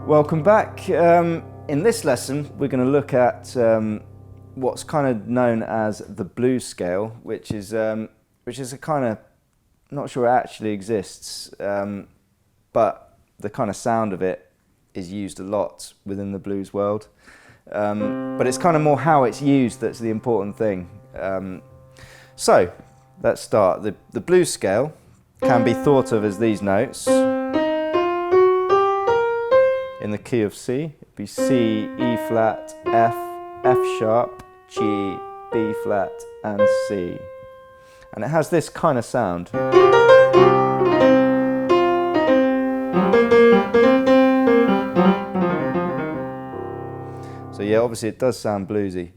Welcome back. In this lesson we're going to look at what's kind of known as the blues scale, which is a kind of, not sure it actually exists, but the kind of sound of it is used a lot within the blues world. But it's kind of more how it's used that's the important thing. So let's start. The blues scale can be thought of as these notes. In the key of C, it'd be C, E flat, F, F sharp, G, B flat, and C. And it has this kind of sound. So yeah, obviously it does sound bluesy,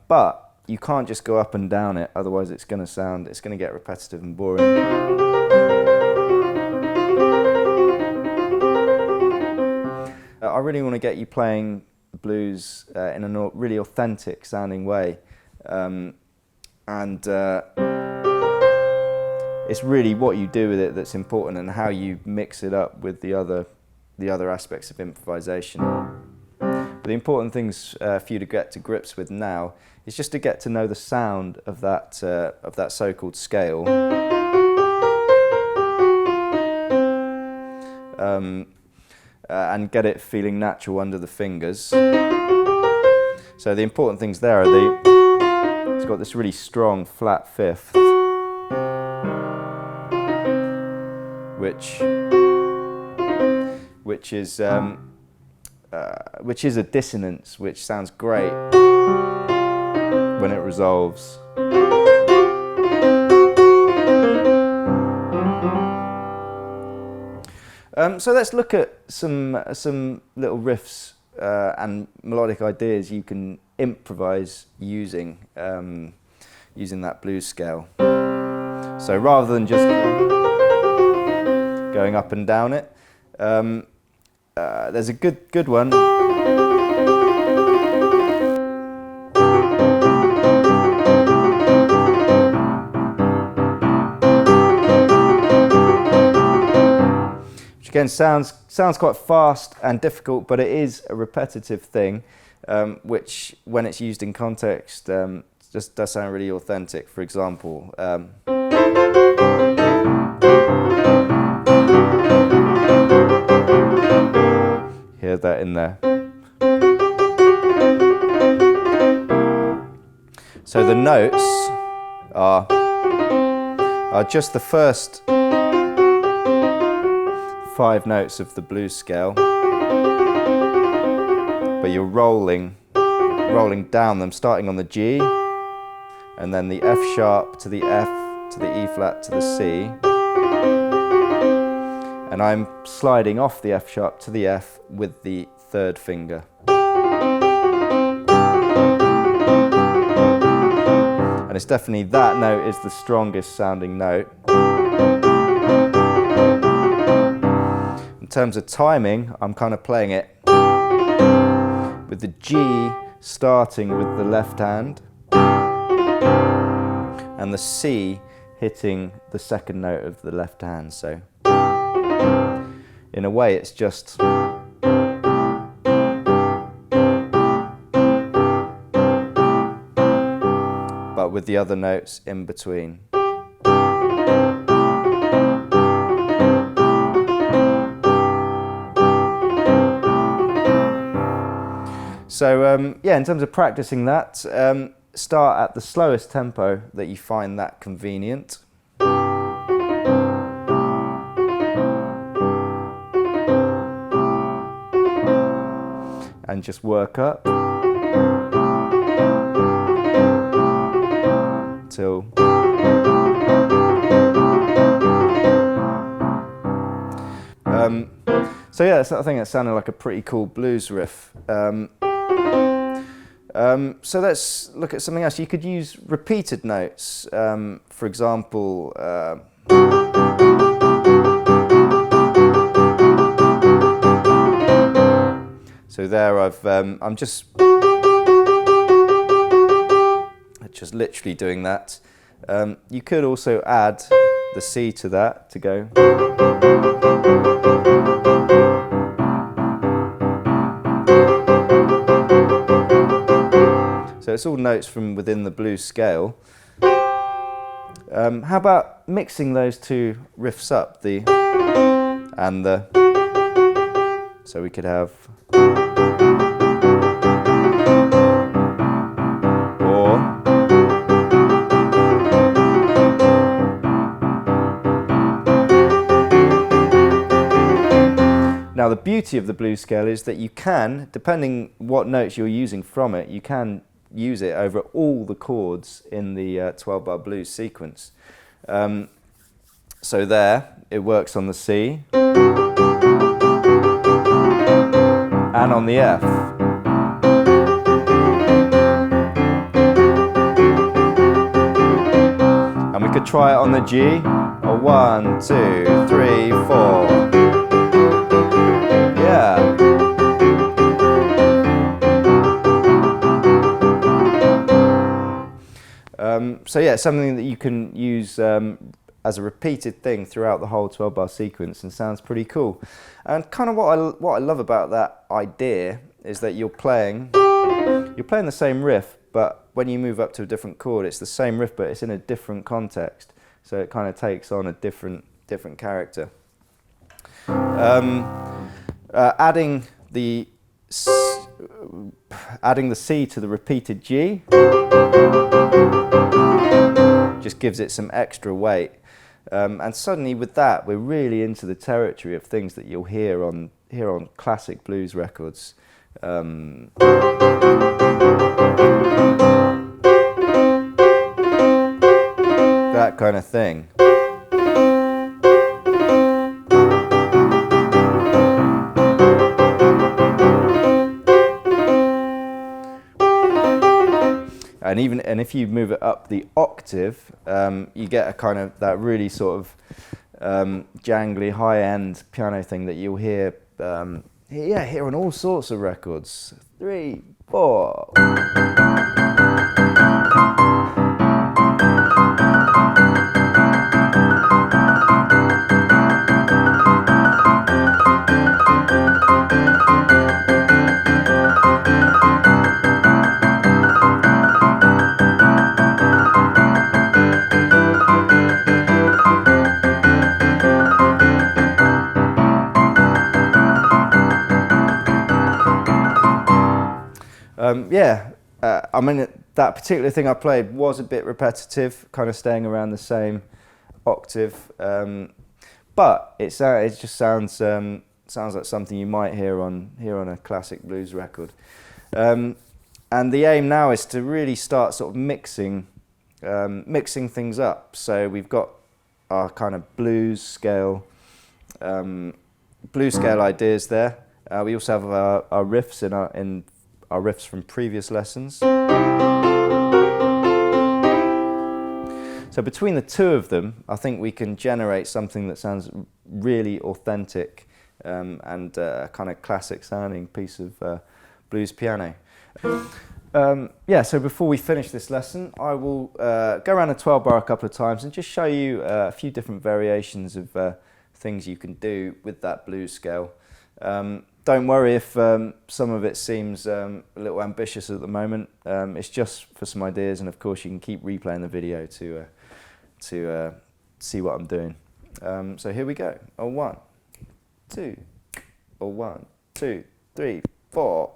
but you can't just go up and down it, otherwise it's going to get repetitive and boring. I really want to get you playing the blues in a really authentic sounding way, and it's really what you do with it that's important, and how you mix it up with the other aspects of improvisation. But the important things for you to get to grips with now is just to get to know the sound of that so-called scale. And get it feeling natural under the fingers. So the important things there are it's got this really strong flat fifth, which is a dissonance, which sounds great when it resolves. So let's look at some little riffs and melodic ideas you can improvise using that blues scale. So rather than just going up and down it, there's a good one. Again, sounds quite fast and difficult, but it is a repetitive thing, which, when it's used in context, just does sound really authentic. For example, hear that in there. So the notes are just the first 5 notes of the blues scale, but you're rolling down them, starting on the G, and then the F sharp to the F to the E flat to the C, and I'm sliding off the F sharp to the F with the 3rd finger. And it's definitely that note is the strongest sounding note. In terms of timing, I'm kind of playing it with the G starting with the left hand and the C hitting the 2nd note of the left hand. So in a way it's just but with the other notes in between. So yeah, in terms of practicing that, start at the slowest tempo that you find that convenient. And just work up till so yeah, I think that sounded like a pretty cool blues riff. So let's look at something else. You could use repeated notes. For example, so there I'm just literally doing that. You could also add the C to that to go. it's all notes from within the blues scale. How about mixing those two riffs up, the and the, so we could have, or, now the beauty of the blues scale is that you can, depending what notes you're using from it, you can use it over all the chords in the 12-bar blues sequence. So there, it works on the C and on the F. And we could try it on the G. A 1, 2, 3, 4. Yeah. So yeah, something that you can use as a repeated thing throughout the whole 12-bar sequence, and sounds pretty cool. And kind of what I love about that idea is that you're playing the same riff, but when you move up to a different chord, it's the same riff, but it's in a different context. So it kind of takes on a different character. Adding the C to the repeated G just gives it some extra weight, and suddenly with that we're really into the territory of things that you'll hear on classic blues records. That kind of thing. And if you move it up the octave, you get a kind of that really sort of jangly high-end piano thing that you'll hear, hear on all sorts of records. 3, 4. I mean, that particular thing I played was a bit repetitive, kind of staying around the same octave, but it just sounds like something you might hear on a classic blues record. And the aim now is to really start sort of mixing things up. So we've got our kind of blues scale ideas there. We also have our riffs in our riffs from previous lessons. So between the two of them, I think we can generate something that sounds really authentic and a kind of classic sounding piece of blues piano. So before we finish this lesson, I will go around the 12-bar a couple of times and just show you a few different variations of things you can do with that blues scale. Don't worry if some of it seems a little ambitious at the moment. It's just for some ideas, and of course you can keep replaying the video to see what I'm doing. So here we go. A 1, 2, a 1, 2, 3, 4.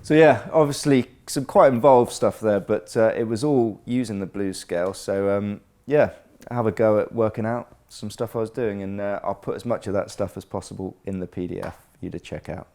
So yeah, obviously some quite involved stuff there, but it was all using the blues scale. So yeah, have a go at working out some stuff I was doing, and I'll put as much of that stuff as possible in the PDF for you to check out.